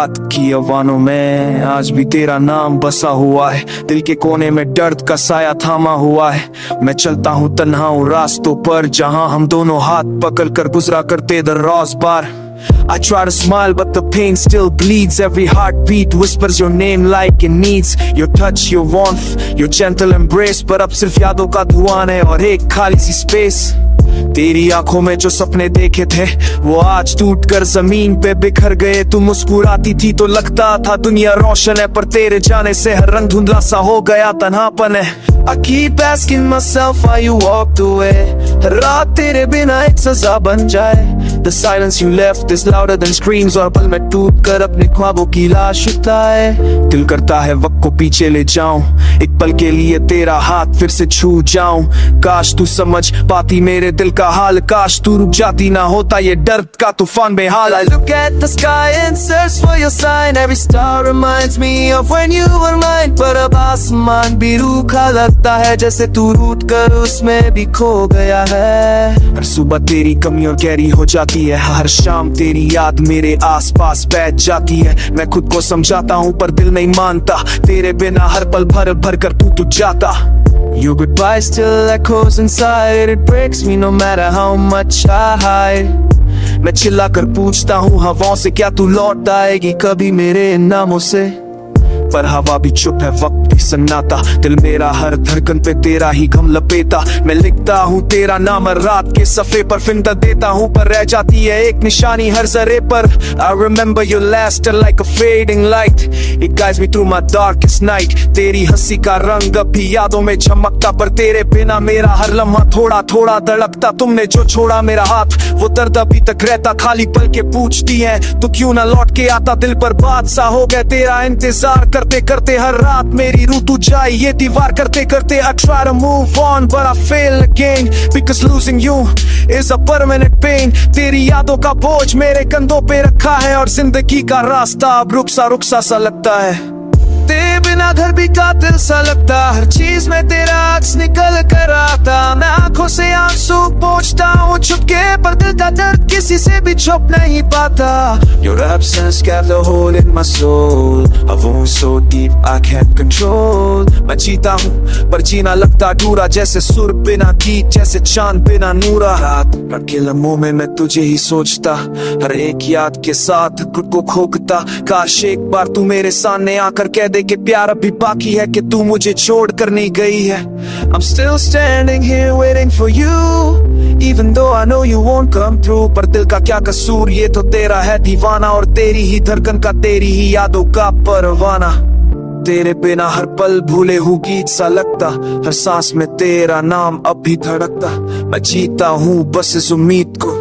रात की अवानों में आज भी तेरा नाम बसा हुआ है। दिल के कोने में दर्द का साया थामा हुआ है। मैं चलता हूँ तन्हा उन रास्तों पर जहाँ हम दोनों हाथ पकड़ कर गुजरा करते दर्रोज़ पार। I try to smile but the pain still bleeds. Every heartbeat whispers your name like it needs your touch, your warmth, your gentle embrace. पर अब सिर्फ यादों का धुआं है और एक खाली सी स्पेस। तेरी आंखों में जो सपने देखे थे वो आज टूट कर जमीन पे बिखर गए। तू मुस्कुराती थी तो लगता था दुनिया रोशन है, पर तेरे जाने से हर रंग धुंधला सा हो गया, तन्हापन है। I keep asking myself why you walked away। हर रात तेरे बिना एक सजा बन जाए। The silence you left is louder than screams। और पल में टूट कर अपने ख्वाबों की लाश उठाए। दिल करता है वक्त को पीछे ले जाऊं, एक पल के लिए तेरा हाथ फिर से छू जाऊं। काश तू समझ पाती मेरे दिल का हाल, काश तू रुक जाती ना होता ये दर्द का तूफान बेहाल। I look at the sky and search for your sign। Every star reminds me of when you were mine। पर अब आसमान भी रूखा लगता है, जैसे तू रूठ कर उसमें भी खो गया है। हर सुबह तेरी कमी और गहरी हो जाती है, हर शाम तेरी याद मेरे आसपास बैठ जाती है। मैं खुद को समझाता हूँ पर दिल नहीं मानता, तेरे बिना हर पल भर भर कर तू जाता। Your goodbye still echoes inside। It breaks me no matter how much I hide। मैं चिल्ला कर पूछता हूँ हवाओं से, क्या तू लौट आएगी कभी मेरे इन नामों से? पर हवा भी चुप है, वक्त भी सन्नाटा। दिल मेरा हर धड़कन पे तेरा ही गम लपेटा। मैं लिखता हूँ तेरा नाम रात के सफ़े पर, फिंदा देता हूँ पर रह जाती है एक निशानी हर जरे पर। I remember your laughter like a fading light। It guides me through my darkest night। तेरी हंसी का रंग अब भी यादों में चमकता, पर तेरे बिना मेरा हर लम्हा थोड़ा थोड़ा धड़कता। तुमने जो छोड़ा मेरा हाथ वो दर्द अभी तक रहता, खाली पल के पूछती है तो क्यों ना लौट के आता। दिल पर बात सा हो गया तेरा इंतजार करते करते, हर रात मेरी रूह तू जाए ये दीवार करते करते। I try to move on but I fail again because losing you is a permanent pain। तेरी यादों का बोझ मेरे कंधों पे रखा है और जिंदगी का रास्ता अब रुक सा लगता है। तेरे बिना घर भी कातिल सा लगता, हर चीज में तेरा अक्स निकल कर आता। मैं आंखों से आंसू पोंछता हूँ चुपके, पर दिल का दर्द किसी से भी छुप नहीं पाता। Your absence kept a hole in my soul। A wound so deep I can't control। मैं जीता हूँ पर जीना लगता अधूरा, जैसे सुर बिना गीत, जैसे चांद बिना नूरा। रात के लम्हों में मैं तुझे ही सोचता, हर एक याद के साथ खुद को खोकता। काश एक बार तू मेरे सामने आकर कह दे कि प्यार अभी बाकी है, कि तू मुझे छोड़ कर नहीं गई है। I'm still standing here waiting for you even though I know you won't come through। पर दिल का क्या कसूर, ये तो तेरा है दीवाना, और तेरी ही धड़कन का तेरी ही यादों का परवाना। तेरे बिना हर पल भूले हुए गीत सा लगता, हर सांस में तेरा नाम अब भी धड़कता। मैं जीता हूँ बस इस उम्मीद को